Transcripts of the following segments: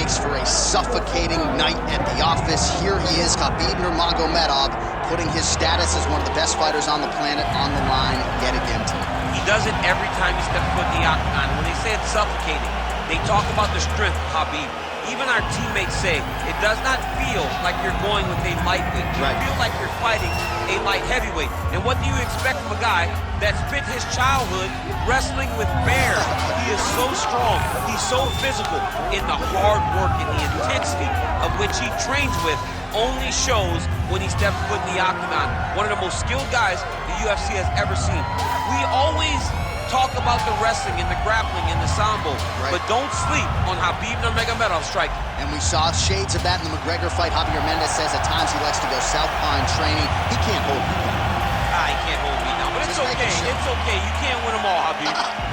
makes for a suffocating night at the office. Here he is, Khabib Nurmagomedov, putting his status as one of the best fighters on the planet on the line yet again tonight. He does it every time he steps foot in the octagon. When they say it's suffocating, they talk about the strength of Khabib. Even our teammates say it does not feel like you're going with a lightweight. You feel like you're fighting a light heavyweight. And what do you expect from a guy that spent his childhood wrestling with bears? He is so strong. He's so physical. In the hard work and the intensity of which he trains with only shows when he steps foot in the octagon. One of the most skilled guys the UFC has ever seen. We always talk about the wrestling and the grappling and the sambo, but don't sleep on Khabib Nurmagomedov striking. And we saw shades of that in the McGregor fight. Javier Mendez says at times he likes to go southpaw in training. He can't hold me down. He can't hold me down, but it's okay. It's okay. You can't win them all, Khabib.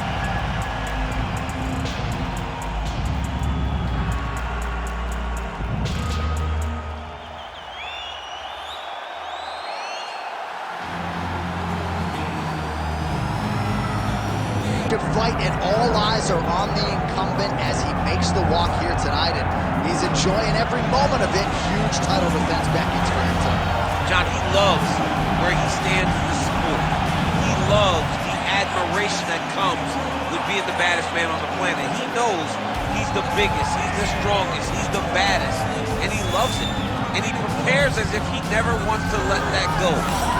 Fight, and all eyes are on the incumbent as he makes the walk here tonight, and he's enjoying every moment of it. Huge title defense beckons for him tonight. John, he loves where he stands in the sport. He loves the admiration that comes with being the baddest man on the planet. He knows he's the biggest, he's the strongest, he's the baddest, and he loves it. And he prepares as if he never wants to let that go.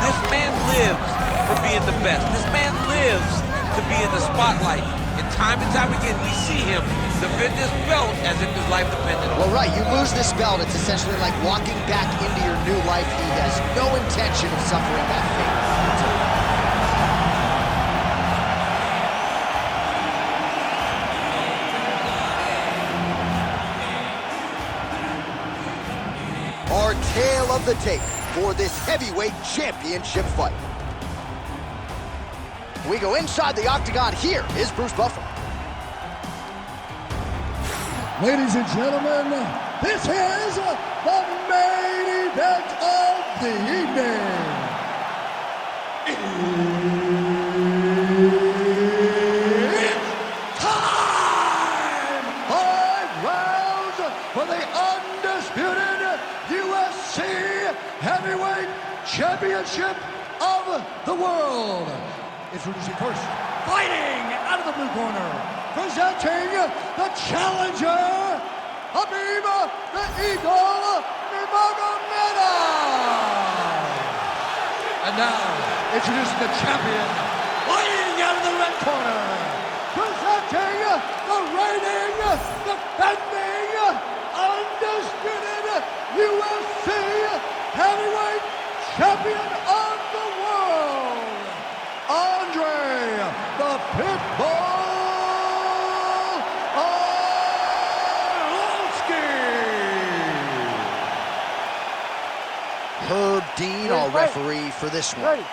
This man lives for being the best. This man lives to be in the spotlight. And time again, we see him defend this belt as if his life depended on it. Well, you lose this belt, it's essentially like walking back into your new life. He has no intention of suffering that fate. Our tale of the tape for this heavyweight championship fight. We go inside the octagon. Here is Bruce Buffer. Ladies and gentlemen, this is the main event of the evening. It's time! 5 rounds for the undisputed UFC Heavyweight Championship of the world. Introducing first, fighting out of the blue corner, presenting the challenger, Khabib the Eagle Nurmagomedov. And now, introducing the champion, fighting out of the red corner, presenting the reigning, defending, undisputed UFC Heavyweight Champion of the world, Andrei the Pitbull Arlovski. Herb Dean, our referee for this one.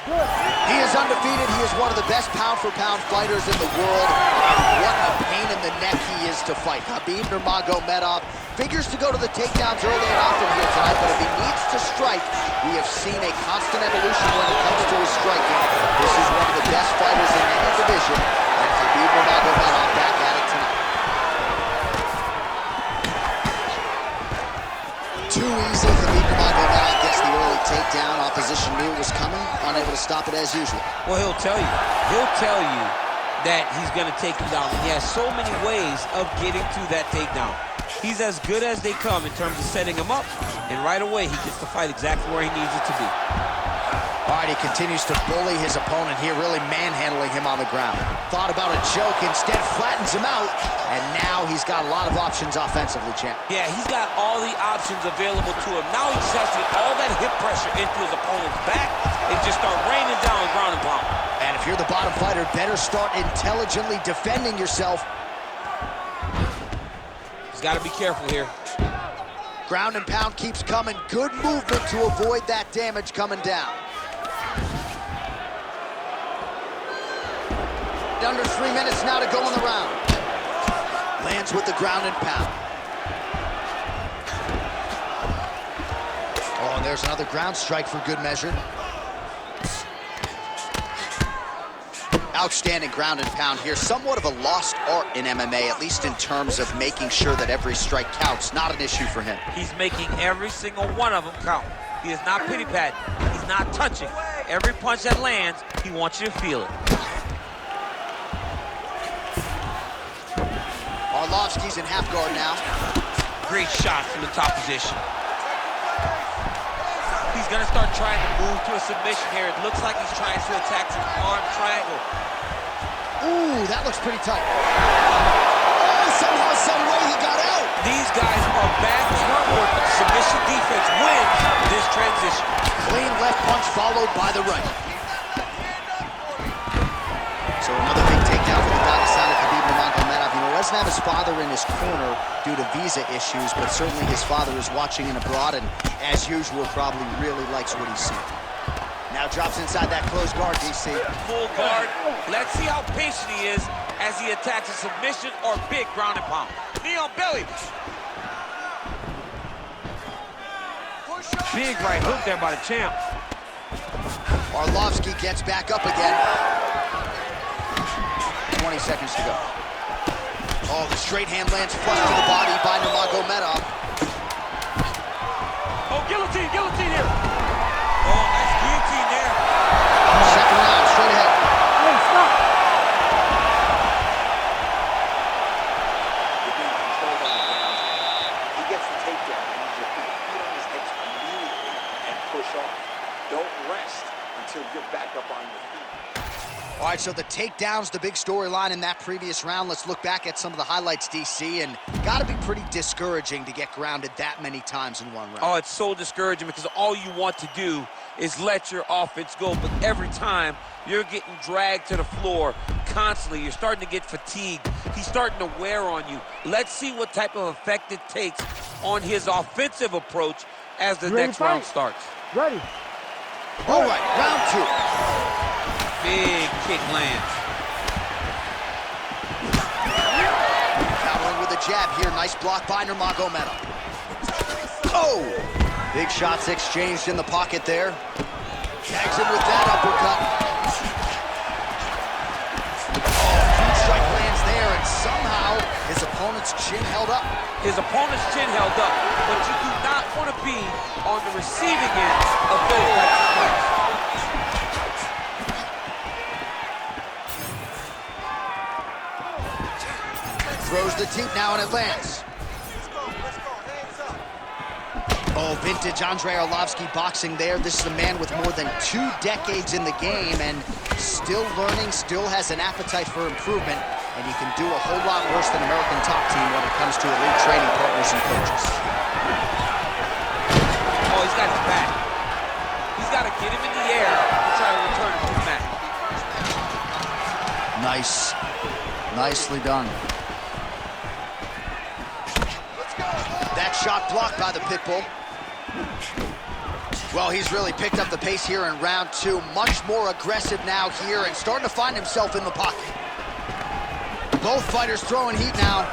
He is undefeated. He is one of the best pound-for-pound fighters in the world. And what a pain in the neck he is to fight. Khabib Nurmagomedov figures to go to the takedowns early and often here tonight, but if he needs to strike, we have seen a constant evolution when it comes to his striking. This is one of the best fighters in any division, and Khabib Nurmagomedov back at it tonight. Too easy. Khabib Nurmagomedov gets the early takedown. Opposition knew it was coming, unable to stop it as usual. Well, he'll tell you that he's going to take him down. And he has so many ways of getting to that takedown. He's as good as they come in terms of setting him up, and right away he gets the fight exactly where he needs it to be. All right, he continues to bully his opponent here, really manhandling him on the ground. Thought about a choke, instead flattens him out, and now he's got a lot of options offensively, champ. Yeah, he's got all the options available to him. Now he just has to get all that hip pressure into his opponent's back and just start raining down ground and pound. And if you're the bottom fighter, better start intelligently defending yourself. He's got to be careful here. Ground and pound keeps coming. Good movement to avoid that damage coming down. Under 3 minutes now to go in the round. Lands with the ground and pound. Oh, and there's another ground strike for good measure. Outstanding ground and pound here. Somewhat of a lost art in MMA, at least in terms of making sure that every strike counts. Not an issue for him. He's making every single one of them count. He is not pity-patting. He's not touching. Every punch that lands, he wants you to feel it. Arlovski's in half guard now. Great shot from the top position. He's gonna start trying to move to a submission here. It looks like he's trying to attack some arm triangle. Ooh, that looks pretty tight. Oh, somehow, some way he got out. These guys are bad front work, but the submission defense wins this transition. Clean left punch followed by the right. So another big takedown for the Dagestan of Khabib Nurmagomedov. You know, doesn't have his father in his corner due to visa issues, but certainly his father is watching in abroad and, as usual, probably really likes what he's seeing. Now drops inside that closed guard, DC. Full guard. Let's see how patient he is as he attacks a submission or big ground and pound. Knee on belly. Big right hook there by the champ. Arlovski gets back up again. 20 seconds to go. Oh, the straight hand lands flush to the body by Nurmagomedov. Oh, guillotine, guillotine here. Oh, nice guillotine there. Second round, straight ahead. Hey, stop. You're being controlled on the ground. He gets the takedown. I need you to put your feet on his hips immediately and push off. Don't rest until you're back up on your feet. All right, so the takedown's the big storyline in that previous round. Let's look back at some of the highlights, DC, and gotta be pretty discouraging to get grounded that many times in one round. Oh, it's so discouraging because all you want to do is let your offense go, but every time you're getting dragged to the floor constantly. You're starting to get fatigued. He's starting to wear on you. Let's see what type of effect it takes on his offensive approach as the next round starts. Ready. All right, round two. Big kick lands. Countering with a jab here. Nice block by Nurmagomedov. Oh! Big shots exchanged in the pocket there. Tags him with that uppercut. Oh, huge strike lands there, and somehow his opponent's chin held up. His opponent's chin held up, but you do not want to be on the receiving end of those types of strikes. Throws the teep now and it lands. Oh, vintage Andrei Arlovski boxing there. This is a man with more than 2 decades in the game and still learning, still has an appetite for improvement, and he can do a whole lot worse than American Top Team when it comes to elite training partners and coaches. Oh, he's got his back. He's got to get him in the air and try to return him to the mat. Nice. Nicely done. That shot blocked by the Pitbull. Well, he's really picked up the pace here in round 2. Much more aggressive now here and starting to find himself in the pocket. Both fighters throwing heat now.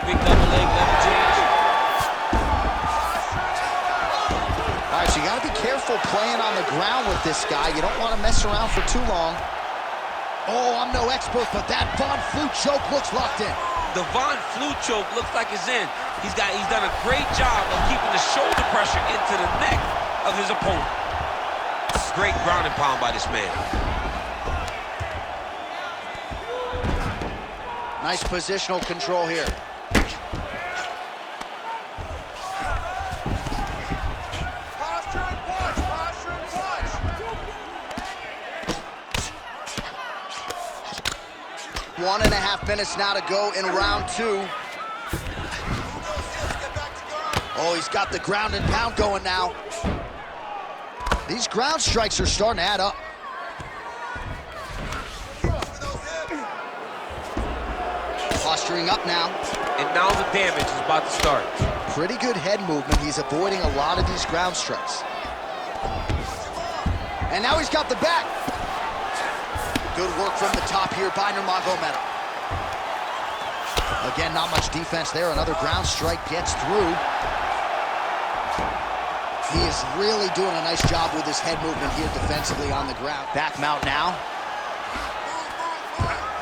Big double leg, level change. All right, so you got to be careful playing on the ground with this guy. You don't want to mess around for too long. Oh, I'm no expert, but that Von Flue choke looks locked in. The Von Flue choke looks like it's in. He's done a great job of keeping the shoulder pressure into the neck of his opponent. Great ground and pound by this man. Nice positional control here. Posture and punch, posture and punch. 1.5 minutes now to go in round 2. Oh, he's got the ground and pound going now. These ground strikes are starting to add up. Posturing up now. And now the damage is about to start. Pretty good head movement. He's avoiding a lot of these ground strikes. And now he's got the back. Good work from the top here by Nurmagomedov. Again, not much defense there. Another ground strike gets through. He is really doing a nice job with his head movement here defensively on the ground. Back mount now.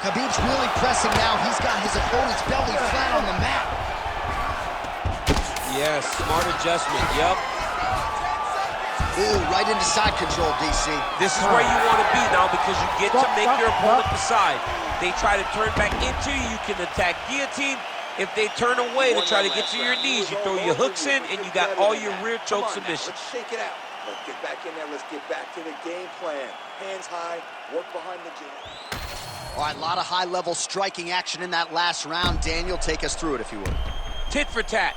Khabib's really pressing now. He's got his opponent's belly flat on the mat. Yes, smart adjustment, yep. Ooh, right into side control, DC. This is where you want to be now because you get to make your opponent decide. They try to turn back into you, you can attack guillotine. If they turn away to try to get to your knees, you throw your hooks in and you got all your rear choke submissions. Let's shake it out. Let's get back in there. Let's get back to the game plan. Hands high, work behind the jab. All right, a lot of high-level striking action in that last round. Daniel, take us through it, if you would. Tit for tat.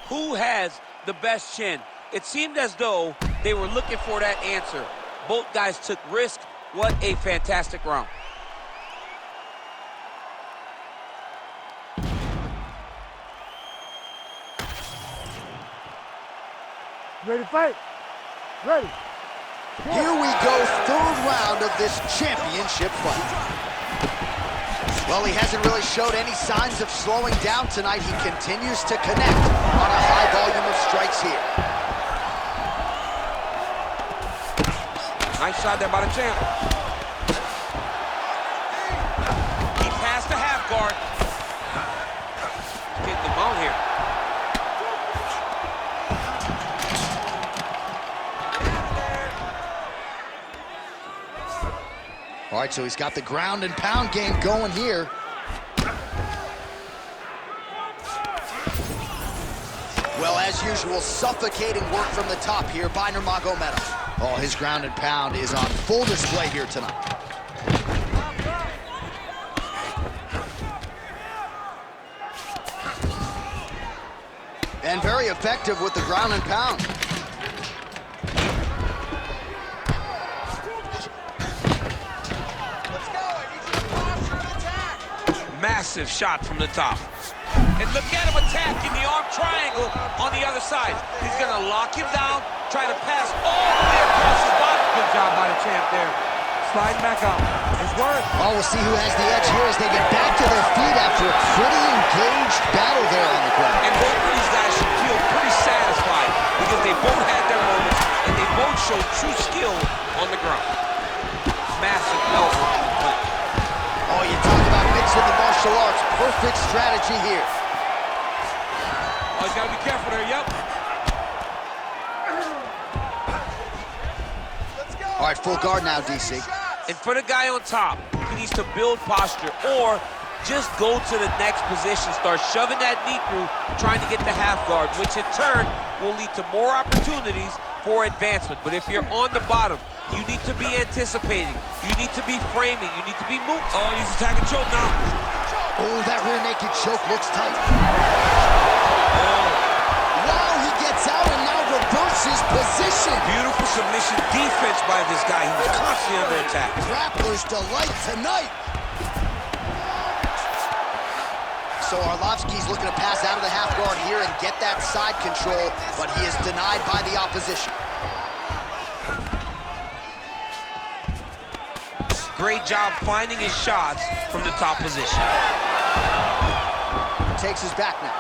Who has the best chin? It seemed as though they were looking for that answer. Both guys took risk. What a fantastic round. Ready to fight? Ready. Here we go, third round of this championship fight. Well, he hasn't really showed any signs of slowing down tonight. He continues to connect on a high volume of strikes here. Nice shot there by the champ. He passed the half guard. Getting the mount here. All right, so he's got the ground and pound game going here. Well, as usual, suffocating work from the top here by Nurmagomedov. Oh, his ground and pound is on full display here tonight. And very effective with the ground and pound. Massive shot from the top. And look at him attacking the arm triangle on the other side. He's gonna lock him down, try to pass all the way across his body. Good job by the champ there. Sliding back up. It's work. Oh, we'll see who has the edge here as they get back to their feet after a pretty engaged battle there on the ground. And both of these guys should feel pretty satisfied because they both had their moments and they both showed true skill on the ground. Massive elbow. Oh, you talk about mixing the martial arts. Perfect strategy here. Oh, he's got to be careful there, yep. All right, full guard now, DC. And for the guy on top, he needs to build posture or just go to the next position, start shoving that knee through, trying to get the half guard, which in turn will lead to more opportunities for advancement. But if you're on the bottom, you need to be anticipating. You need to be framing. You need to be moving. Oh, he's attacking choke now. Oh, that rear naked choke looks tight. Wow, he gets out and now reverses position. Beautiful submission defense by this guy. He was constantly under attack. Grappler's delight tonight. So Arlovski's looking to pass out of the half guard here and get that side control, but he is denied by the opposition. Great job finding his shots from the top position. Takes his back now.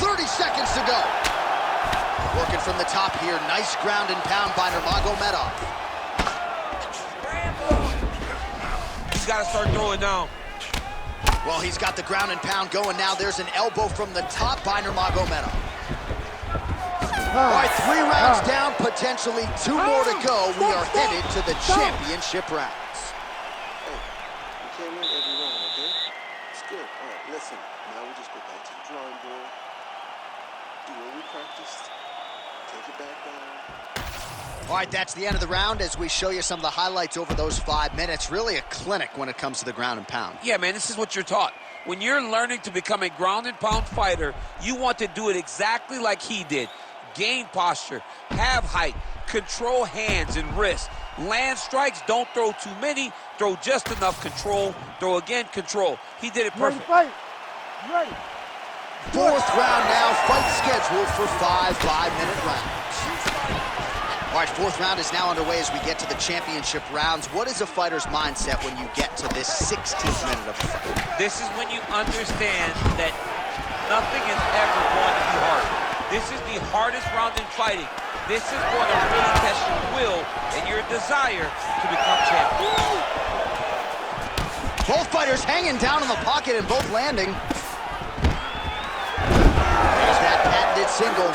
30 seconds to go. Working from the top here. Nice ground and pound by Nurmagomedov. He's got to start throwing down. Well, he's got the ground and pound going now. There's an elbow from the top by Nurmagomedov. All right, 3 rounds down, potentially 2 more to go. We are headed to the championship rounds. Hey, you can't win every round, okay? It's good. All right, listen. Now we just go back to the drawing board. Do what we practiced. Take it back down. All right, that's the end of the round as we show you some of the highlights over those 5 minutes. Really a clinic when it comes to the ground and pound. Yeah, man, this is what you're taught. When you're learning to become a ground and pound fighter, you want to do it exactly like he did. Gain posture, have height, control hands and wrists. Land strikes, don't throw too many, throw just enough, control, throw again, control. He did it perfect. Ready, fight. Ready. 4th round now, fight scheduled for 5 5-minute rounds. All right, 4th round is now underway as we get to the championship rounds. What is a fighter's mindset when you get to this 16th minute of the fight? This is when you understand that nothing is ever going to be hard. This is the hardest round in fighting. This is going to really test your will and your desire to become champion. Both fighters hanging down in the pocket and both landing. There's that patented single.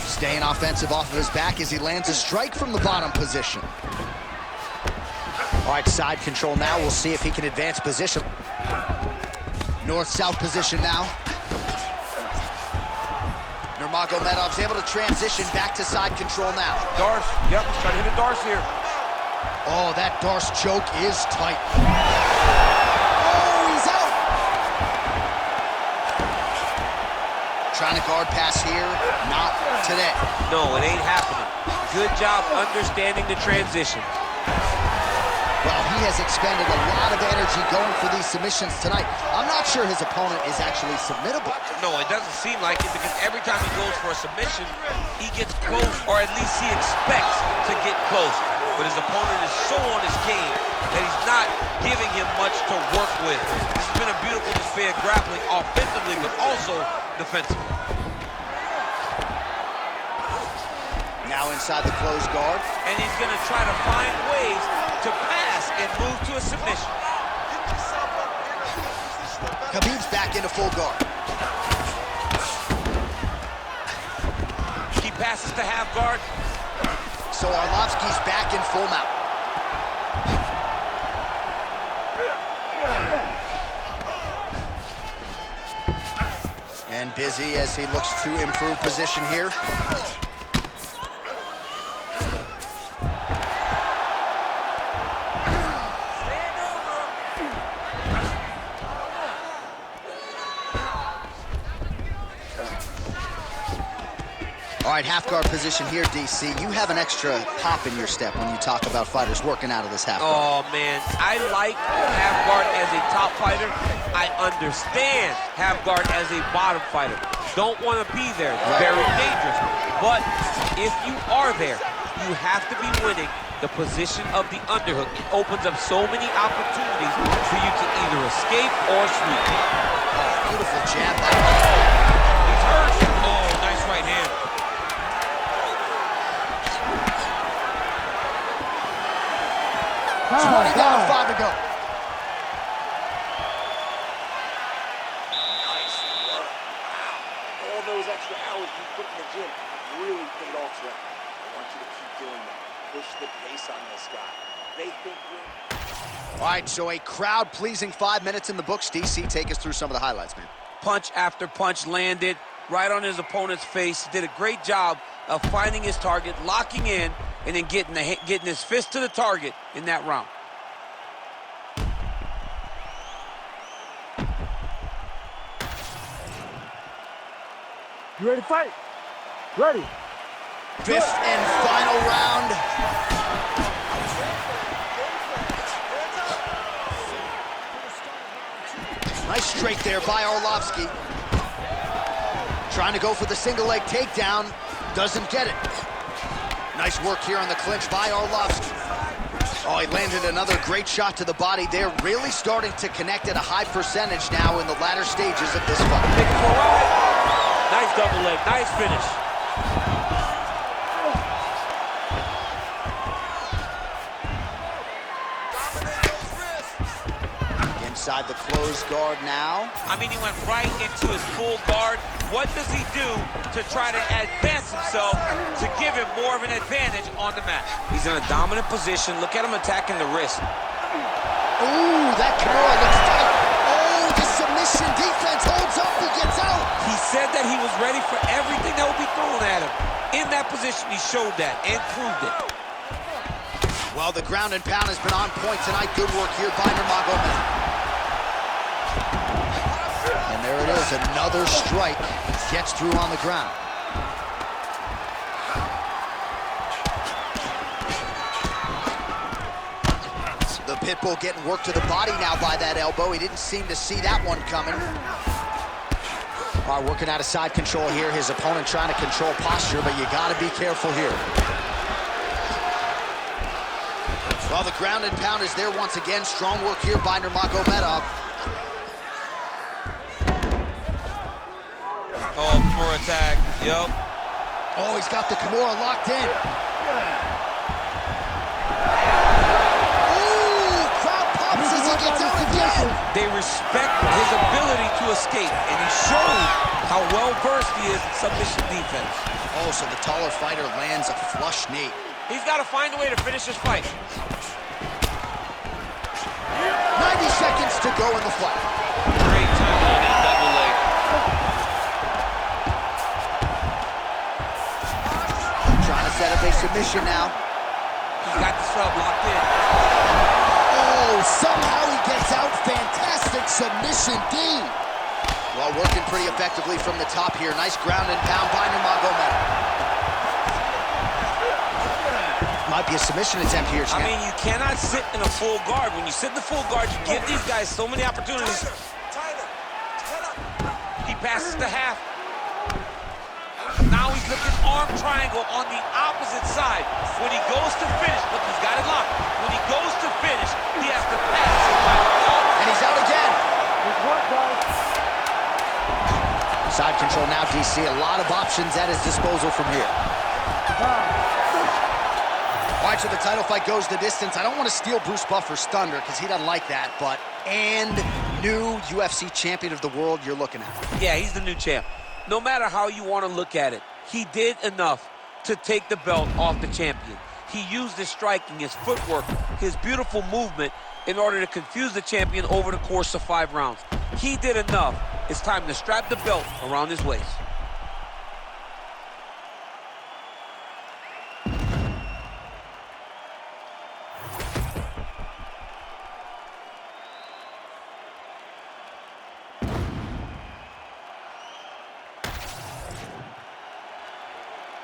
Staying offensive off of his back as he lands a strike from the bottom position. All right, side control now. We'll see if he can advance position. North-south position now. Nurmagomedov's able to transition back to side control now. Darce, yep, trying to hit a Darce here. Oh, that Darce choke is tight. Oh, he's out! Trying to guard pass here, not today. No, it ain't happening. Good job understanding the transition. Well, he has expended a lot of energy going for these submissions tonight. I'm not sure his opponent is actually submittable. No, it doesn't seem like it, because every time he goes for a submission, he gets close, or at least he expects to get close. But his opponent is so on his game that he's not giving him much to work with. This has been a beautiful display of grappling offensively, but also defensively. Now inside the closed guard. And he's going to try to find ways to pass and move to a submission. Khabib's back into full guard. He passes to half guard. So Arlovski's back in full mount. And busy as he looks to improve position here. All right, half guard position here, DC. You have an extra pop in your step when you talk about fighters working out of this half guard. Oh, man, I like half guard as a top fighter. I understand half guard as a bottom fighter. Don't want to be there. It's very dangerous. But if you are there, you have to be winning the position of the underhook. It opens up so many opportunities for you to either escape or sweep. Oh, beautiful jab. He's hurt. Oh, nice right hand. 20 down, 5 to go. Nice work. Wow. All those extra hours you put in the gym really paid off tonight. I want you to keep doing that. Push the pace on this guy. They think we're... All right, so a crowd-pleasing 5 minutes in the books. DC, take us through some of the highlights, man. Punch after punch landed right on his opponent's face. He did a great job of finding his target, locking in, and then getting his fist to the target in that round. You ready to fight? Ready. Fifth and final round. Nice straight there by Arlovski. Trying to go for the single leg takedown. Doesn't get it. Nice work here on the clinch by Arlovski. Oh, he landed another great shot to the body. They're really starting to connect at a high percentage now in the latter stages of this fight. Taking for a ride. Nice double leg, nice finish. Inside the closed guard now. I mean, he went right into his full guard. What does he do to try to advance himself to give him more of an advantage on the mat? He's in a dominant position. Look at him attacking the wrist. Ooh, that Kimura looks tight. Oh, the submission defense holds up. He gets out. He said that he was ready for everything that would be thrown at him. In that position, he showed that and proved it. Well, the ground and pound has been on point tonight. Good work here by Nurmagomedov. And there it is, another strike. Gets through on the ground. The Pitbull getting worked to the body now by that elbow. He didn't seem to see that one coming. All right, working out of side control here. His opponent trying to control posture, but you got to be careful here. Well, the ground and pound is there once again. Strong work here by Nurmagomedov. Oh, Kimura attack. Yup. Oh, he's got the Kimura locked in. Ooh, crowd pops as he gets out again. They respect his ability to escape, and he showed how well-versed he is in submission defense. Oh, so the taller fighter lands a flush knee. He's got to find a way to finish this fight. 90 seconds to go in the fight. Great time on that double leg. Trying to set up a submission now. He's got the sub locked in. Oh, somehow he gets out. Fantastic submission D. Well, working pretty effectively from the top here. Nice ground and pound by Nurmagomedov. Might be a submission attempt here, Champ. I mean, you cannot sit in a full guard. When you sit in the full guard, you give these guys so many opportunities. He passes to half. Now he's looking arm triangle on the opposite side. When he goes to finish, look, he's got it locked. When he goes to finish, he has to pass. And he's out again. Side control now, DC. A lot of options at his disposal from here. All right, so the title fight goes the distance. I don't want to steal Bruce Buffer's thunder because he doesn't like that, but new UFC champion of the world you're looking at. Yeah, he's the new champ. No matter how you want to look at it, he did enough to take the belt off the champion. He used his striking, his footwork, his beautiful movement in order to confuse the champion over the course of 5 rounds. He did enough. It's time to strap the belt around his waist.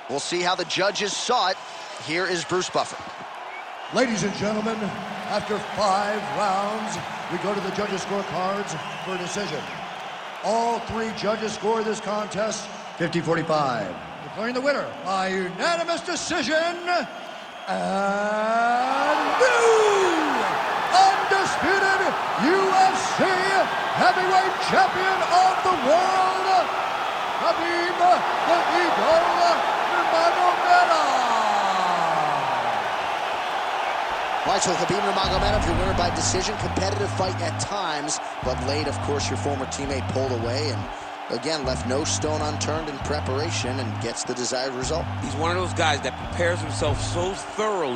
We'll see how the judges saw it. Here is Bruce Buffer. Ladies and gentlemen, after 5 rounds, we go to the judges' scorecards for a decision. All 3 judges score this contest 50-45. Declaring the winner by unanimous decision, and new undisputed UFC heavyweight champion of the world, Khabib the Eagle Nurmagomedov. All right, so Khabib Nurmagomedov, the winner by decision. Competitive fight at times, but late, of course, your former teammate pulled away and, again, left no stone unturned in preparation and gets the desired result. He's one of those guys that prepares himself so thoroughly.